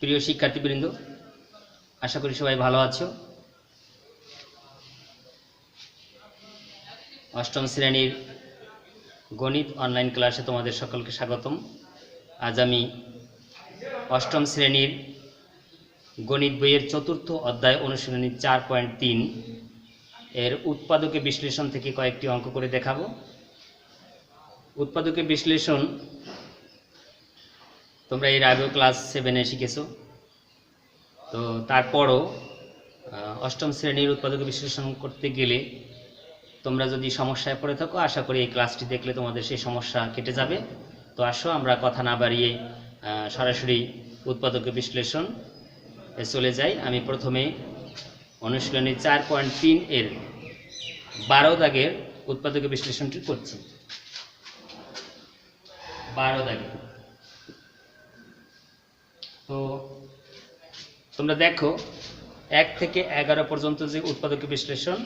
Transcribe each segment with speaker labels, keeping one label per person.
Speaker 1: প্রিয় শিক্ষার্থীবৃন্দ, আশা করি সবাই ভালো আছো। অষ্টম শ্রেণীর গণিত অনলাইন ক্লাসে তোমাদের সকলকে স্বাগতম। আজ আমি অষ্টম শ্রেণীর গণিত বইয়ের চতুর্থ অধ্যায় অনুশীলনী 4.3 এর উৎপাদকে বিশ্লেষণ থেকে কয়েকটি অঙ্ক করে দেখাবো। উৎপাদকে বিশ্লেষণ তোমরা এর আগেও ক্লাস 7-এ শিখেছো, তো তারপরও অষ্টম শ্রেণীর উৎপাদকে বিশ্লেষণ করতে গেলে তোমরা যদি সমস্যায় পড়ে থাকো, আশা করি এই ক্লাসটি দেখলে তোমাদের সেই সমস্যা কেটে যাবে। তো আসো আমরা কথা না বাড়িয়ে সরাসরি উৎপাদকে বিশ্লেষণ চলে যাই। আমি প্রথমে অনুশীলনী 4.3 এর 12 দাগের উৎপাদকে বিশ্লেষণটি করছি। 12 দাগে তো তোমরা দেখো 1 থেকে 11 পর্যন্ত যে উৎপাদকে বিশ্লেষণ,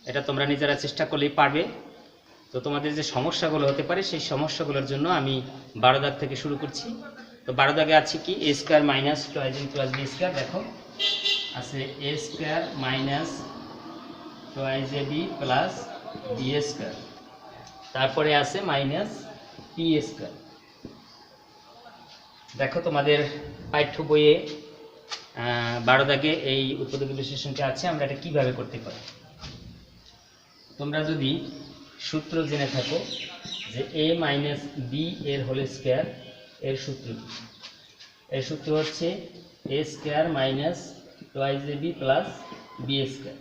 Speaker 1: এটা তোমরা নিজেরা চেষ্টা করলেই পারবে। তো তোমাদের যে সমস্যাগুলো হতে পারে সেই সমস্যাগুলোর জন্য আমি 12 দাগ থেকে শুরু করছি। তো 12 দাগে আছে কি, a square minus 2ab plus b square. দেখো আছে a square minus 2ab plus b square, তারপরে আছে মাইনাস p স্কয়ার। দেখো তোমাদের পাঠ্য বইয়ে 12 দাগে এই উৎপাদক বিশ্লেষণটি আছে। আমরা এটা কিভাবে করতে পারি, তোমরা যদি সূত্র জেনে থাকো যে a মাইনাস b এর হোল স্কয়ার, এর সূত্র এর সূত্র হচ্ছে a square minus 2ab plus b square.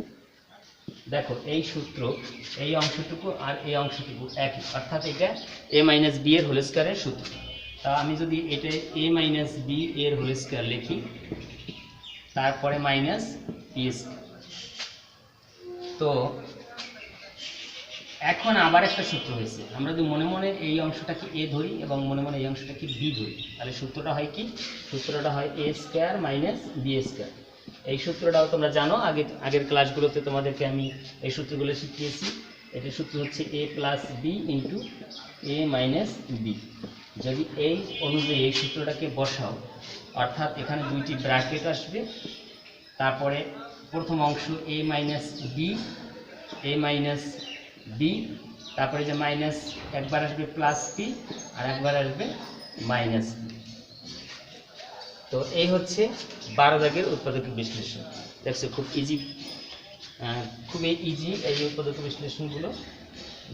Speaker 1: দেখো এই সূত্র, এই অংশটুকু আর এই অংশটুকু একই, অর্থাৎ এটা a মাইনাস b এর হোল স্কয়ারের সূত্র। তা আমি যদি এটা a মাইনাস b এর হোল স্কয়ার লিখি, তারপরে মাইনাস p স্কয়ার। তো এখন আবার একটা সূত্র হয়েছে, আমরা যদি মনে মনে এই অংশটাকে a ধরি এবং মনে মনে এই অংশটাকে b ধরি, তাহলে সূত্রটা হয় কি, সূত্রটা হয় a square minus b square. এই সূত্রটাও তোমরা জানো, আগের ক্লাসগুলোতে তোমাদেরকে আমি এই সূত্রগুলো শিখিয়েছি। এটার সূত্র হচ্ছে a plus b into a minus b। যদি এই অনুযায়ী এই সূত্রটাকে বসাও, অর্থাৎ এখানে দুইটি ব্র্যাকেট আসবে, তারপরে প্রথম অংশ a minus b, a minus b, তারপরে যে মাইনাস একবার আসবে প্লাস p আর একবার আসবে মাইনাস p। তো এই হচ্ছে 12 দাগের উৎপাদক বিশ্লেষণ। দেখছো খুব ইজি, খুবই ইজি এই উৎপাদক বিশ্লেষণগুলো।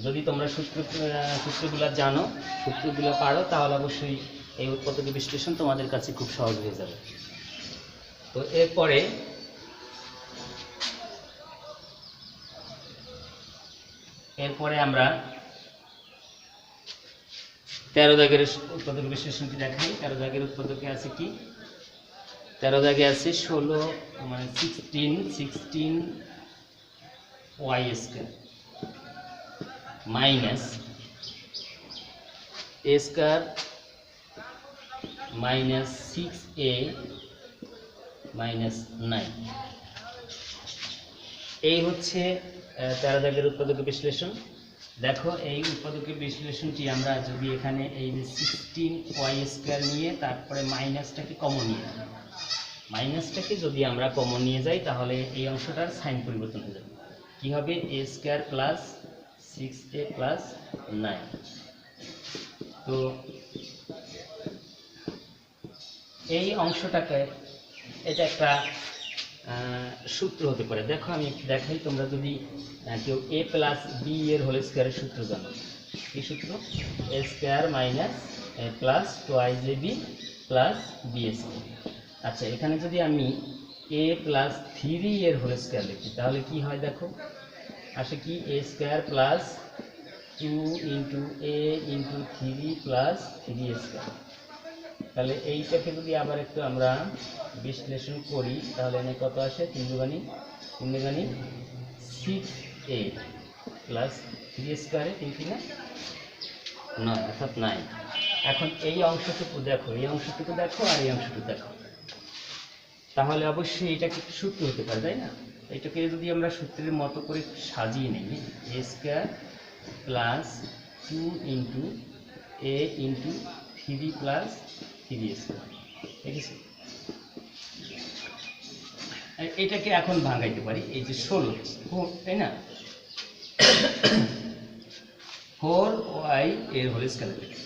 Speaker 1: যদি তোমরা সূত্রগুলো জানো, সূত্রগুলো পারো, তাহলে অবশ্যই এই উৎপাদক বিশ্লেষণ তোমাদের কাছে খুব সহজ হয়ে যাবে। তো এরপরে আমরা 13 দাগের উৎপাদক বিশ্লেষণটি দেখাই। 13 দাগের উৎপাদকে আছে কি, 13 দাগে আছে 16 মানে 16y square minus a square minus 6a minus 9। এই হচ্ছে 13 দাগের উৎপাদক বিশ্লেষণ। দেখো এই উৎপাদক বিশ্লেষণটি আমরা যদি এখানে এই যে 16y স্কয়ার নিয়ে তারপরে মাইনাসটাকে কমন নিয়ে যাই, মাইনাসটাকে যদি আমরা কমন নিয়ে যাই, তাহলে এই অংশটার সাইন পরিবর্তন হয়ে যাবে। কি হবে, a square plus 6a plus 9। তো এই অংশটাকে, এটা একটা সূত্র হতে পারে। দেখো আমি দেখাই, তোমরা যদি কেউ a প্লাস b এর হোল স্কয়ারের সূত্র জানো, এই সূত্র a square minus plus 2ab plus b square. আচ্ছা, এখানে যদি আমি a প্লাস 3 এর হোল স্কয়ার লিখি, তাহলে কি হয় দেখো, আসে কি a square plus 2 into a into 3 plus 3 square. তাহলে এইটাকে যদি আবার একটু আমরা বিশ্লেষণ করি, তাহলে এখানে কত আসে, 3 দুগুণী 6a প্লাস 3 স্কয়ারে 3 3 9, অর্থাৎ 9। এখন এই অংশটুকু দেখো, এই অংশটুকু দেখো আর এই অংশটুকু দেখো, তাহলে অবশ্যই এটা কি সূত্র হতে পারে, তাই না? এটাকে যদি আমরা সূত্রের মতো করে সাজিয়ে নিই, a square plus 2 into a into 3 plus 3 square, ঠিক আছে? এটাকে এখন ভাঙাইতে পারি, এই যে 16 তাই না, 4y এর হোল স্কয়ার লিখতে পারি,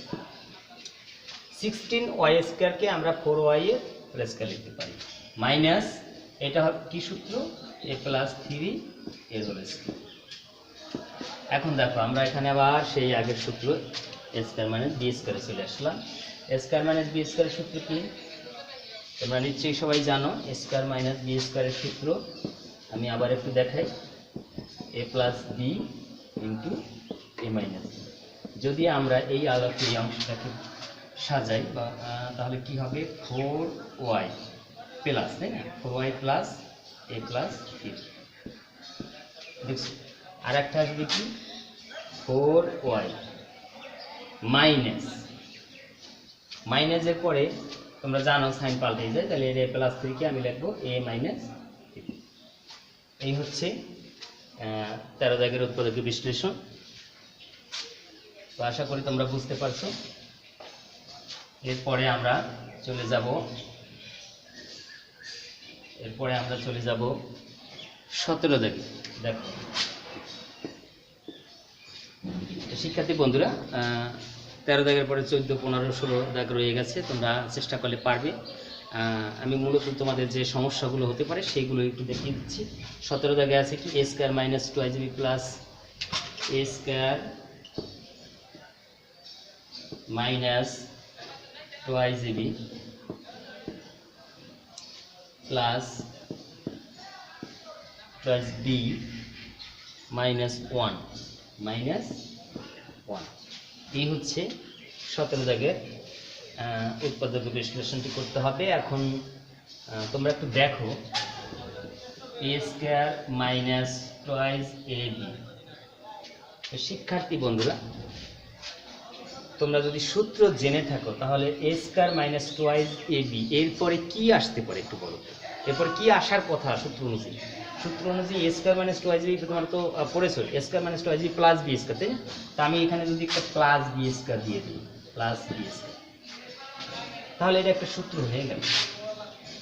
Speaker 1: 16y স্কয়ারকে আমরা 4y এর হোল স্কয়ার লিখতে পারি, মাইনাস এটা হবে কি সূত্র, a প্লাস 3 এর হোল স্কয়ার। এখন দেখো আমরা এখানে আবার সেই আগের সূত্র a স্কয়ার মাইনাস b স্কয়ারে চলে আসলাম। a স্কয়ার মাইনাস b স্কয়ারের সূত্র কি তোমরা নিশ্চয়ই সবাই জানো। a স্কয়ার মাইনাস b স্কয়ারের সূত্র আমি আবার একটু দেখাই, a plus b into a minus b। যদি আমরা এই আলোকে এই অংশটাকে সাজাই তাহলে কি হবে, 4y প্লাস, তাই না, 4y প্লাস a প্লাস 3 দেখছো। আর একটা আসবে কি 4y মাইনাস, মাইনাসের পরে তোমরা জানো সাইন পাল্টে যায়, তাহলে a প্লাস 3 কে আমি লিখবো a মাইনাস 3। এই হচ্ছে 13 দাগের উৎপাদকের বিশ্লেষণ। তো আশা করি তোমরা বুঝতে পারছো। এরপরে আমরা চলে যাব 17 দাগে। দেখো শিক্ষার্থী বন্ধুরা, 13 দাগের পরে 14, 15, 16 দাগ রয়ে গেছে, তোমরা চেষ্টা করলে পারবে। আমি মূলত তোমাদের যে সমস্যাগুলো হতে পারে সেইগুলো একটু দেখিয়ে দিচ্ছি। 17 দাগে আছে কি, a square minus 2ab plus a square minus 2ab plus 2b minus 1 minus 1। এই হচ্ছে 17 দাগের উৎপাদক বিশ্লেষণটি করতে হবে। এখন তোমরা একটু দেখো, a স্কয়ার মাইনাস 2ab। শিক্ষার্থী বন্ধুরা, তোমরা যদি সূত্র জেনে থাকো তাহলে a স্কয়ার মাইনাস 2ab এরপরে কি আসতে পারে একটু বলো। এরপরে কি আসার কথা সূত্র অনুযায়ী? সূত্র অনুযায়ী a স্কয়ার মাইনাস 2ab তোমার তো পড়েছো, a square minus 2ab plus b square, তাই না? তা আমি এখানে যদি একটা প্লাস b স্কয়ার দিয়ে দিই, প্লাস b স্কয়ার, তাহলে এটা একটা সূত্র হয়ে গেল।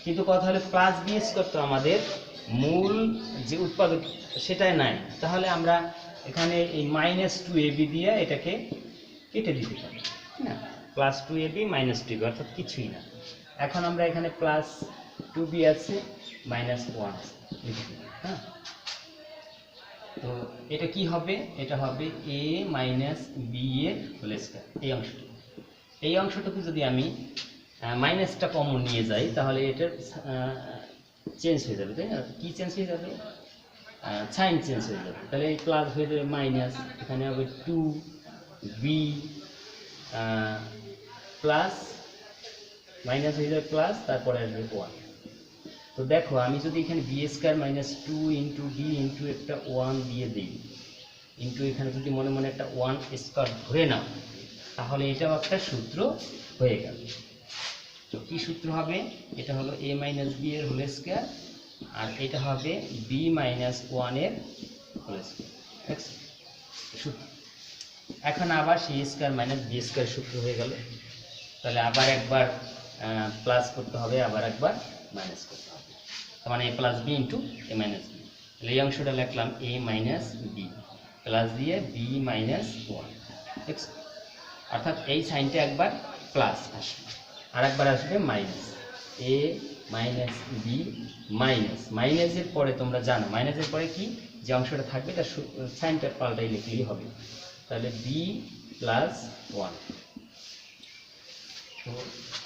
Speaker 1: কিন্তু কথা হলো প্লাস b স্কয়ার তো আমাদের মূল যে উৎপাদক সেটাই নাই, তাহলে আমরা এখানে এই মাইনাস 2ab দিয়ে এটাকে কেটে দিতে পারি না, প্লাস 2ab মাইনাস 2ab অর্থাৎ কিছুই না। এখন আমরা এখানে প্লাস 2b আছে, মাইনাস 1 আছে, হ্যাঁ। তো এটা কি হবে, এটা হবে a মাইনাস b এর হোল স্কয়ার। এই অংশটুকু যদি আমি মাইনাসটা কমন নিয়ে যাই তাহলে এটা চেঞ্জ হয়ে যাবে, তাই না? কি চেঞ্জ হয়ে যাবে, সাইন চেঞ্জ হয়ে যাবে। তাহলে এই প্লাস হয়ে যাবে মাইনাস, এখানে হবে 2b প্লাস, মাইনাস হয়ে যাবে প্লাস, তারপরে আসবে 1। তো দেখো আমি যদি এখানে b square minus 2 into b into একটা 1 দিয়ে দিই, ইন্টু এখানে যদি মনে মনে একটা 1 স্কয়ার ধরে নাও, তাহলে এটাও একটা সূত্র হয়ে গেল। তো কি সূত্র হবে, এটা হলো a মাইনাস b এর হোল স্কয়ার, আর এটা হবে b মাইনাস 1 এর হোল স্কয়ার সূত্র। এখন আবার c square minus b square সূত্র হয়ে গেল। তাহলে আবার একবার প্লাস করতে হবে, আবার একবার মাইনাস করতে হবে, তার মানে a plus b into a minus b। তাহলে এই অংশটা লিখলাম a মাইনাস b প্লাস দিয়ে b মাইনাস 1, অর্থাৎ এই সাইনটা একবার প্লাস আসবে আর একবার আসবে minus, a minus b minus, মাইনাসের পরে তোমরা জানো মাইনাসের পরে কি যে অংশটা থাকবে তার সাইনটা পাল্টাই লিখলেই হবে। তাহলে b প্লাস 1। তো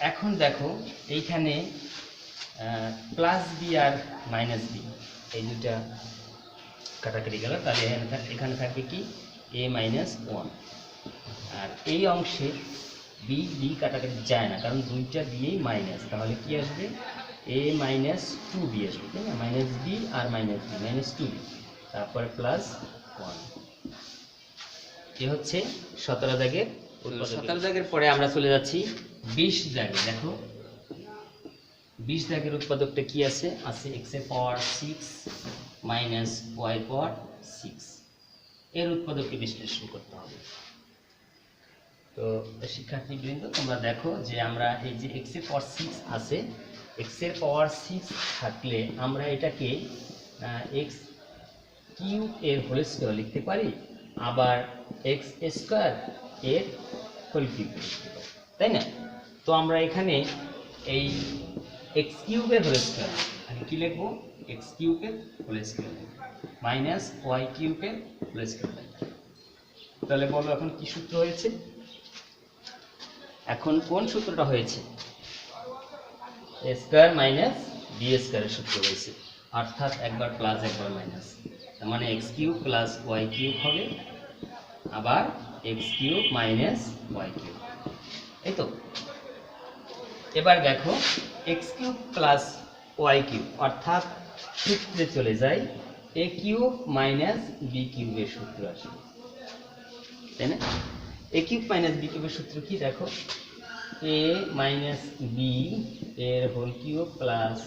Speaker 1: এখন দেখো এইখানে প্লাস বি আর মাইনাস বি এই দুটা কাটাকাটি গেল, তাহলে এখানে থাকবে কি a মাইনাস 1। আর এই অংশে বি বি কাটাকাটি যায় না, কারণ দুইটা দিয়েই মাইনাস, তাহলে কি আসবে a মাইনাস 2b আসবে, তাই না? মাইনাস বি আর মাইনাস বি, মাইনাস 2b, তারপরে প্লাস 1। এ হচ্ছে 17 দাগের। 17 দাগের পরে আমরা চলে যাচ্ছি 20 দাগে। দেখো 20 দাগের উৎপাদকটা কি আছে, x এর পাওয়ার 6 মাইনাস y এর পাওয়ার 6, এর উৎপাদককে বিশ্লেষণ করতে হবে। তো শিক্ষার্থীবৃন্দ তোমরা দেখো যে আমরা এই যে x এর পাওয়ার 6 আছে, এক্স এর পাওয়ার 6 থাকলে আমরা এটাকে এক্স কিউব এর হোল স্কয়ার লিখতে পারি, আবার এক্স স্কয়ার এর হোল কিউব লিখতে পারি, তাই না? তো আমরা এখানে এই এক্স কিউবের হোল স্কয়ার মানে কি লিখবো, এক্স কিউবের হোল স্কয়ার মাইনাস ওয়াই কিউবের হোল স্কয়ার। তাহলে বলো এখন কি সূত্র হয়েছে? এখন কোন সূত্রটা হয়েছে? এ স্কয়ার মাইনাস বি স্কয়ারের সূত্র হয়েছে, অর্থাৎ একবার প্লাস একবার মাইনাস, তার মানে x cube plus y cube হবে, আবার x cube minus y cube, এই তো। এবার দেখো x cube plus y cube অর্থাৎ সূত্রে চলে যায় এ কিউব মাইনাস বি কিউবের সূত্র আসে, তাই না? এ কিউব মাইনাস বি কিউবের সূত্র কি দেখো, এ মাইনাস বি এর whole cube plus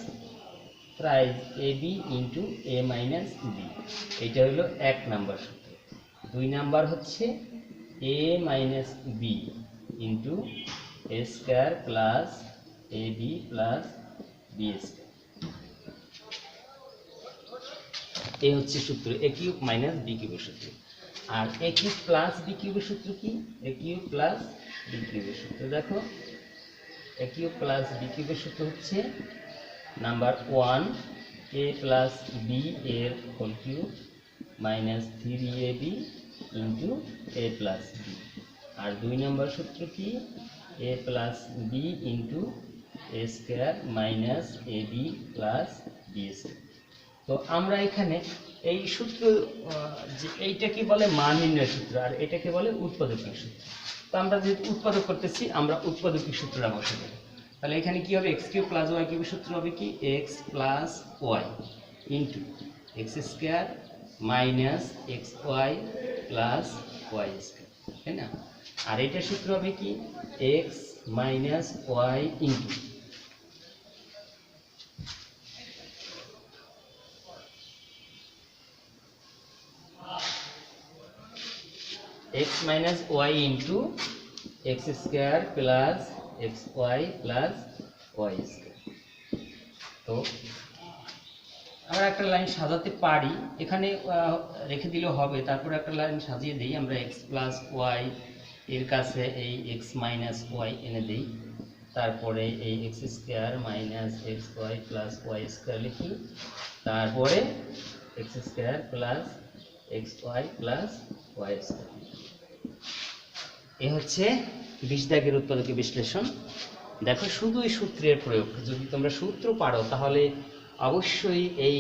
Speaker 1: price A B into A minus B, এটা হলো 1 নাম্বার সূত্র। 2 নাম্বার হচ্ছে এ minus B into A square plus A B plus B square, এই হচ্ছে সূত্র এ কিউব মাইনাস বি কিউবের সূত্র। আর এ কিউব প্লাস বি কিউবের সূত্র কি, এ কিউব প্লাস বি কিউবের সূত্র দেখো, এ কিউব প্লাস বি কিউবের সূত্র হচ্ছে নাম্বার 1 এ প্লাস বি এর whole cube minus 3ab into A plus B. আর 2 নম্বর সূত্র কি, A plus B into A square minus A B plus B square. তো আমরা এখানে এই সূত্র যে এইটাকে বলে মান নির্ণয় সূত্র, আর এটাকে বলে উৎপাদকীয় সূত্র। তো আমরা যেহেতু উৎপাদক করতেছি আমরা উৎপাদকীয় সূত্রটা বসে দেব। তাহলে এখানে কি হবে, এক্স কিউব প্লাস ওয়াই কিউবের সূত্র হবে কি, x plus y into x square minus x y plus y square, তাই না? আর এটার সূত্র হবে কি, x minus y into x minus y into x square plus xy plus y square। তো আমরা একটা লাইন সাজাতে পারি, এখানে রেখে দিলেও হবে, তারপর একটা লাইন সাজিয়ে দিই আমরা, x plus y এর কাছে এই x minus y এনে দিই, তারপরে এই x square minus xy plus y square লিখি, তারপরে x square plus xy plus y square। এ হচ্ছে 20 দাগের উৎপাদকীয় বিশ্লেষণ। দেখো শুধু এই সূত্রের প্রয়োগ, যদি তোমরা সূত্র পারো তাহলে অবশ্যই এই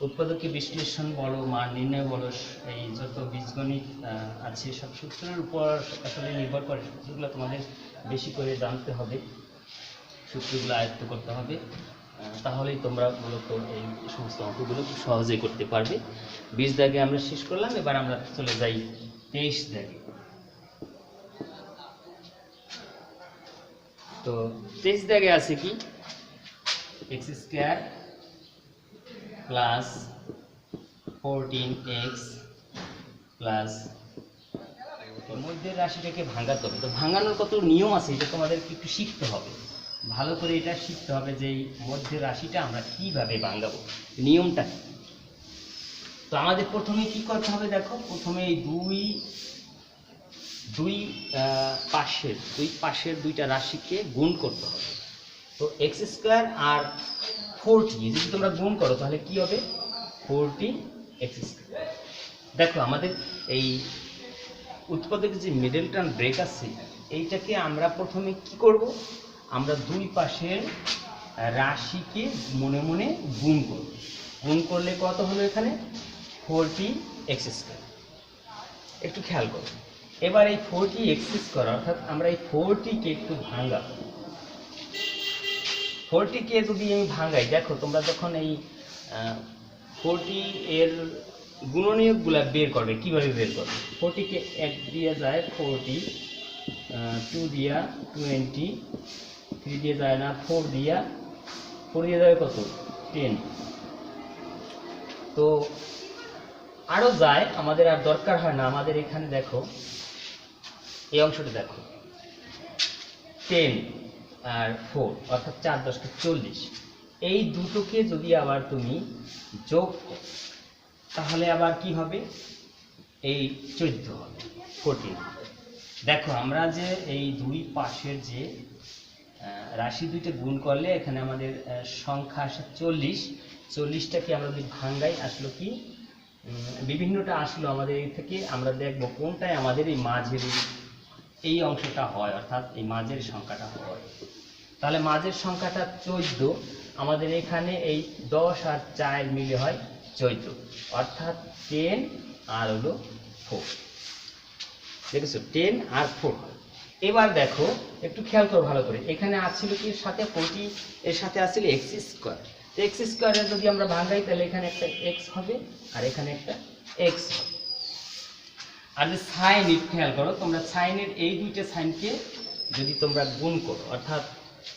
Speaker 1: উৎপাদকীয় বিশ্লেষণ বলো, মান নির্ণয় বলো, এই যত বীজগণিত আছে সব সূত্রের উপর আসলে নির্ভর করে। সূত্রগুলো তোমাদের বেশি করে জানতে হবে, সূত্রগুলো আয়ত্ত করতে হবে, তাহলেই তোমরা মূলত এই সমস্ত অঙ্কগুলো খুব সহজেই করতে পারবে। 20 দাগে আমরা শেষ করলাম, এবার আমরা চলে যাই 23 দাগে। তো 23 দাগে আছে কি, x square plus 14x plus, মধ্যের রাশিটাকে ভাঙাতে হবে। তো ভাঙানোর কত নিয়ম আছে এটা তোমাদের একটু শিখতে হবে, ভালো করে এটা শিখতে হবে যে এই মধ্যের রাশিটা আমরা কিভাবে ভাঙাবো, নিয়মটা কি। তো আমাদের প্রথমে কি করতে হবে দেখো, প্রথমে এই দুই পাশের দুইটা রাশিকে গুণ করতে হবে। তো এক্স স্কয়ার আর 40 যদি তোমরা গুণ করো তাহলে কি হবে, 40x স্কয়ার। দেখো আমাদের এই উৎপাদকের যে মিডল টার্ম ব্রেক আছে, এইটাকে আমরা প্রথমে কি করব, আমরা দুই পাশের রাশিকে মনে মনে গুণ করব। গুণ করলে কত হলো এখানে, 40x স্কয়ার। একটু খেয়াল করো, এবার এই 40x স্কয়ার অর্থাৎ আমরা এই 40কে একটু ভাঙাবো। 40কে যদি আমি ভাঙাই, দেখো তোমরা যখন এই 40 এর গুণনীয়কগুলা বের করবে, কিভাবে বের করবে, 40কে 1 দিয়ে যায় 40, 2 দিয়া 20, 3 দিয়ে যায় না, 4 দিয়ে যাবে কত, 10। তো আরো যায়, আমাদের আর দরকার হয় না। আমাদের এখানে দেখো এই অংশটা দেখো 10, আর 4 অর্থাৎ 4 × 10 = 40। এই দুটোকে যদি আবার তুমি যোগ করো তাহলে আবার কি হবে, এই 14 হবে, 14। দেখো আমরা যে এই দুই পাশের যে রাশি দুইটা গুণ করলে এখানে আমাদের সংখ্যা আসে 40। 40টাকে আমরা যদি ভাঙাই আসলো কি বিভিন্নটা আসলো আমাদের এই থেকে আমরা দেখব কোনটায় আমাদের এই মাঝের এই অংশটা হয়, অর্থাৎ এই মাঝের সংখ্যাটা হয়। তাহলে মাঝের সংখ্যাটা 14, আমাদের এখানে এই 10 আর 4 মিলে হয় 14, অর্থাৎ 10 আর হলো 4। দেখেছো 10 আর 4। এবার দেখো একটু খেয়াল করো ভালো করে, এখানে আসছিল কি এর সাথে 40, এর সাথে আসছিল x স্কয়ার। তো x স্কয়ারে যদি আমরা ভাঙাই তাহলে এখানে একটা x হবে আর এখানে একটা x হবে। আর যে সাইন, খেয়াল করো তোমরা সাইনের এই দুইটা সাইনকে যদি তোমরা গুণ করো অর্থাৎ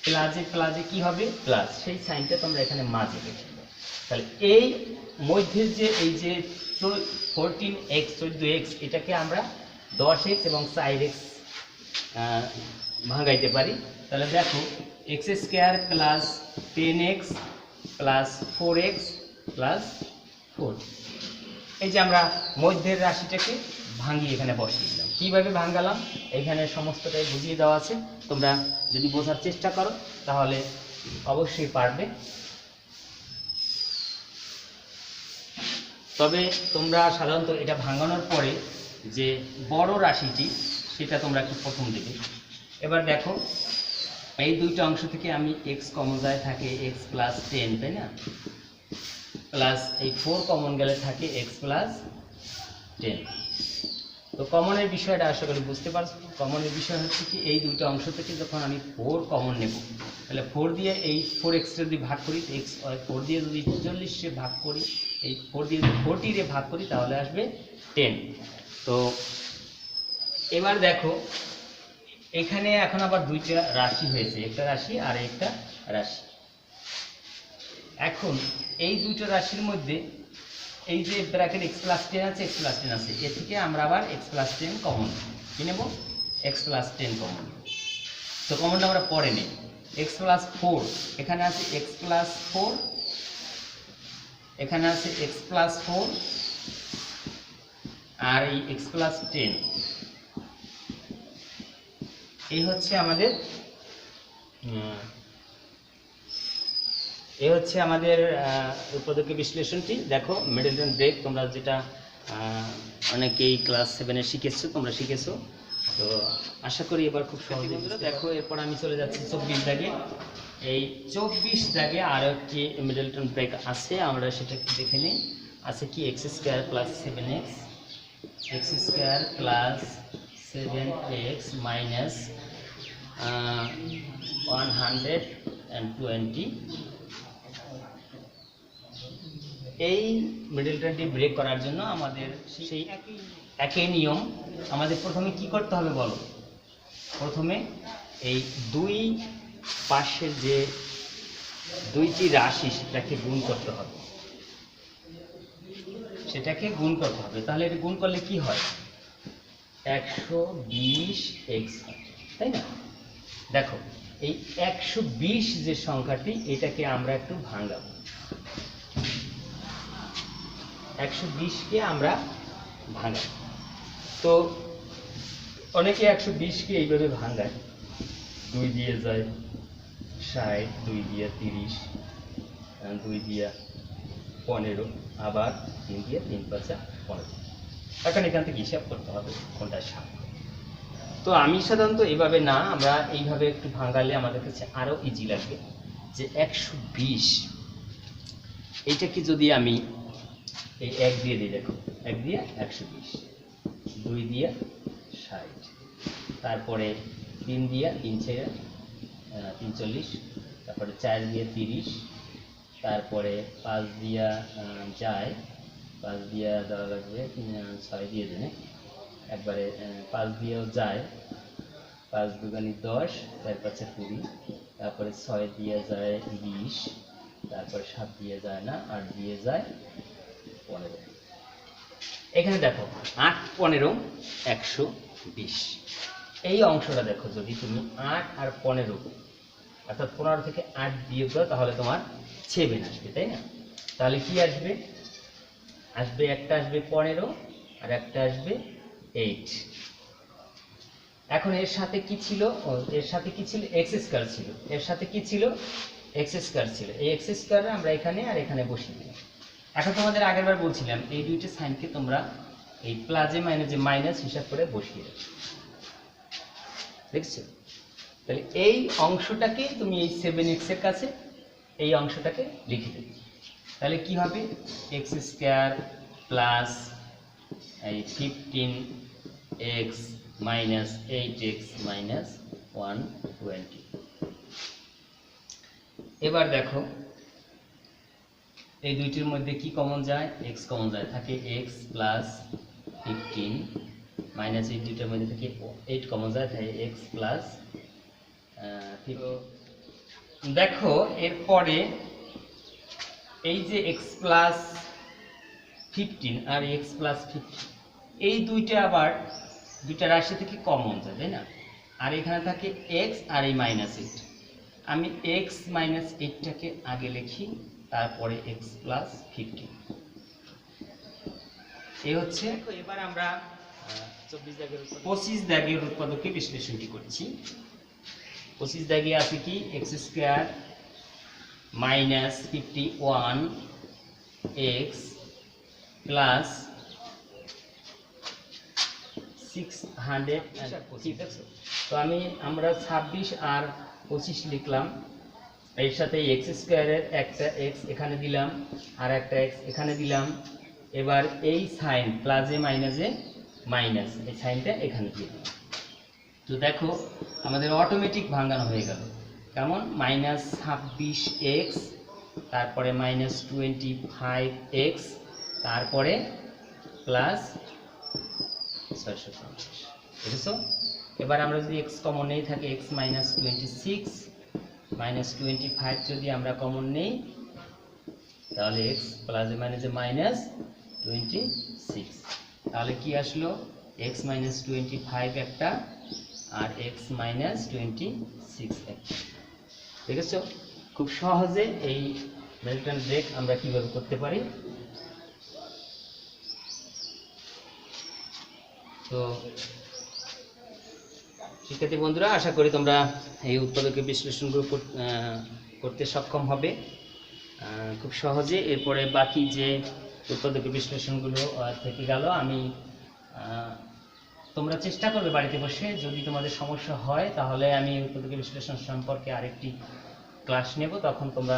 Speaker 1: প্লাসে প্লাসে কি হবে প্লাস, সেই সাইনটা তোমরা এখানে মাঝে রেখে দেবে। তাহলে এই মধ্যে যে এই যে 14x 14x এটাকে আমরা 10x এবং 4x ভাঙাইতে পারি। তাহলে দেখো x² + 10x + 4x + 4। এই যে আমরা মধ্যের রাশিটাকে ভাঙিয়ে এখানে বসিয়ে দিলাম। কীভাবে ভাঙালাম এখানে সমস্তটাই বুঝিয়ে দেওয়া আছে, তোমরা যদি বোঝার চেষ্টা করো তাহলে অবশ্যই পারবে। তবে তোমরা সাধারণত এটা ভাঙানোর পরে যে বড় রাশিটি সেটা তোমরা একটু প্রথম দেবে। এবার দেখো এই দুইটা অংশ থেকে আমি x কমন যায় থাকে x + 10, তাই না, প্লাস এই 4 কমন গেলে থাকে x + 10। তো কমনের বিষয়টা আশা করি বুঝতে পারছো। কমনের বিষয় হচ্ছে কি এই দুইটা অংশ থেকে যখন আমি 4 কমন নেব তাহলে 4 দিয়ে এই 4x যদি ভাগ করি, x 4 দিয়ে যদি 40 ভাগ করি, এই 4 দিয়ে যদি 40 ভাগ করি তাহলে আসবে 10। তো এবার দেখো এখানে এখন আবার দুইটা রাশি হয়েছে, একটা রাশি আর একটা রাশি। এখন এই দুটো রাশির মধ্যে এই যে ব্র্যাকেট x + 10 আছে, x + 10 আছে, এ থেকে আমরা আবার x + 10 কমন কি নেব, x + 10 কমন। তো কমনটা আমরা পরে নেই। x + 4 এখানে আছে, x + 4 এখানে আছে, x + 4 আর এই x + 10 এই হচ্ছে আমাদের উৎপাদকের বিশ্লেষণটি। দেখো মিডলটন ব্রেক তোমরা যেটা অনেকেই ক্লাস 7-এ শিখেছো, তোমরা শিখেছো, তো আশা করি এবার খুব সহজে। দেখো এরপর আমি চলে যাচ্ছি 24 দাগে। এই 24 দাগে আরও একটি মিডলটন ব্রেক আছে, আমরা সেটা একটু দেখে নিই। আছে কি x² + 7x, x² + 7x minus 120। এই মিডলটনটি ব্রেক করার জন্য আমাদের সেই একই নিয়ম। আমাদের প্রথমে কি করতে হবে বলো, প্রথমে এই দুই পাশের যে দুইটি রাশি সেটাকে গুণ করতে হবে, তাহলে এটা গুণ করলে কি হয় 120x, তাই না। দেখো এই 120 যে সংখ্যাটি এটাকে আমরা একটু ভাঙাবো, 120কে আমরা ভাঙাই। তো অনেকে 120কে এইভাবে ভাঙায়, 2 দিয়ে যায় 60, 2 দিয়ে 30, 2 দিয়ে 15, আবার 3 দিয়ে 3 × 5 = 15। এখন এখান থেকে হিসাব করতে হবে কোনটা 7। তো আমি সাধারণত এইভাবে না, আমরা এইভাবে একটু ভাঙালে আমাদের কাছে আরও ইজি লাগবে। যে 120 এইটাকে যদি আমি এই 1 দিয়ে দিই, দেখো 1 দিয়ে 120, 2 দিয়ে 60, তারপরে 3 দিয়ে 3 ছেড়ে 340, তারপরে 4 দিয়ে 30, তারপরে 5 দিয়া যায়, 5 দিয়া দেওয়া লাগবে, 6 দিয়ে দেনে একবারে, 5 দিয়েও যায়, 5 দুগুণে 10, 4 × 5 = 20, তারপরে 6 দিয়ে যায় 20, তারপরে 7 দিয়ে যায় না, 8 দিয়ে যায় 15। এখানে দেখো 8 15 120। এই অংশটা দেখো, যদি তুমি 8 আর 15 অর্থাৎ 15 থেকে 8 বিয়োগ দাও, তাহলে তোমার 7 আসবে, তাই না? তাহলে কি আসবে? একটা আসবে 15 আর একটা আসবে 8। এখন এর সাথে কি ছিল? এর সাথে কি ছিল? এক্স স্কয়ার ছিল। এর সাথে কি ছিল? এক্স স্কয়ার ছিল। এই এক্স স্কয়ার আমরা এখানে আর এখানে বসিয়ে দিলাম। এখন তোমাদের আগেরবার বলছিলাম এই দুইটা সাইনকে তোমরা এই প্লাসে মাইনাসে মাইনাস হিসাব করে বসিয়ে দাও, দেখছো? তাহলে এই অংশটাকে তুমি এই 7x এর কাছে এই অংশটাকে লিখে দেবে। তাহলে কি হবে? এক্স স্কয়ার প্লাস এই 15x মাইনাস 8x মাইনাস 120। এবার দেখো এই দুইটির মধ্যে কি কমন যায়? x কমন যায়, থাকে x প্লাস 15 মাইনাস এই দুইটার মধ্যে থেকে 8 কমন যায়, থাকে x প্লাস 15। দেখো এরপরে এই যে x প্লাস 15 আর x প্লাস 15 এই দুইটা আবার দুইটা রাশি থেকে কমন যায়, তাই না? আর এখানে থাকে x আর এই মাইনাস 8। আমি x মাইনাস 8টাকে আগে লিখি, তারপরে x প্লাস 15। এই হচ্ছে। এবার আমরা 25 দাগের উৎপাদকে বিশ্লেষণটি করছি। 25 দাগে আছে কি? x square minus 51x plus 625। তো আমরা 26 আর 25 লিখলাম, এর সাথে x স্কয়ারের একটা x এখানে দিলাম আর একটা x এখানে দিলাম। এবার এই সাইন প্লাসে মাইনাসে মাইনাস, এই সাইনটা এখানে দিলাম। তো দেখো আমাদের অটোমেটিক ভাঙানো হয়ে গেল। কেমন? মাইনাস 26x, তারপরে মাইনাস 25x, তারপরে প্লাস 650। বুঝেছো? এবার আমরা যদি x কমন নেই, থাকে x মাইনাস 26 মাইনাস 25 যদি আমরা কমন নেই, তাহলে x প্লাসে মাইনাসে মাইনাস 26। তাহলে কি আসলো? x মাইনাস 25 একটা আর x মাইনাস 26 একটা। দেখেছো খুব সহজে এই মিল্টন ব্রেক আমরা কিভাবে করতে পারি। তো শিক্ষার্থী বন্ধুরা, আশা করি তোমরা এই উৎপাদকের বিশ্লেষণগুলো করতে সক্ষম হবে খুব সহজে। এরপরে বাকি যে উৎপাদকের বিশ্লেষণগুলো থেকে গেল, তোমরা চেষ্টা করবে বাড়িতে বসে। যদি তোমাদের সমস্যা হয় তাহলে আমি উৎপাদকের বিশ্লেষণ সম্পর্কে আরেকটি ক্লাস নেব। তখন তোমরা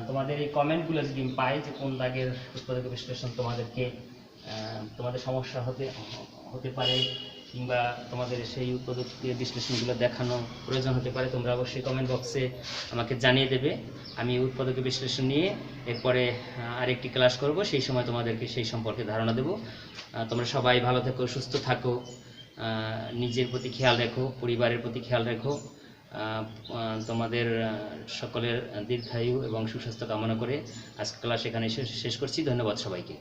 Speaker 1: তোমাদের এই কমেন্টগুলো যদি আমি পাই যে কোন দাগের উৎপাদকের বিশ্লেষণ তোমাদের সমস্যা হতে পারে, কিংবা তোমাদের সেই উৎপাদকের বিশ্লেষণগুলো দেখানো প্রয়োজন হতে পারে, তোমরা অবশ্যই কমেন্ট বক্সে আমাকে জানিয়ে দেবে। আমি উৎপাদকের বিশ্লেষণ নিয়ে এরপরে আরেকটি ক্লাস করব, সেই সময় তোমাদেরকে সেই সম্পর্কে ধারণা দেব। তোমরা সবাই ভালো থেকো, সুস্থ থাকো, নিজের প্রতি খেয়াল রেখো, পরিবারের প্রতি খেয়াল রেখো। তোমাদের সকলের দীর্ঘায়ু এবং সুস্বাস্থ্য কামনা করে আজকে ক্লাস এখানে শেষ করছি। ধন্যবাদ সবাইকে।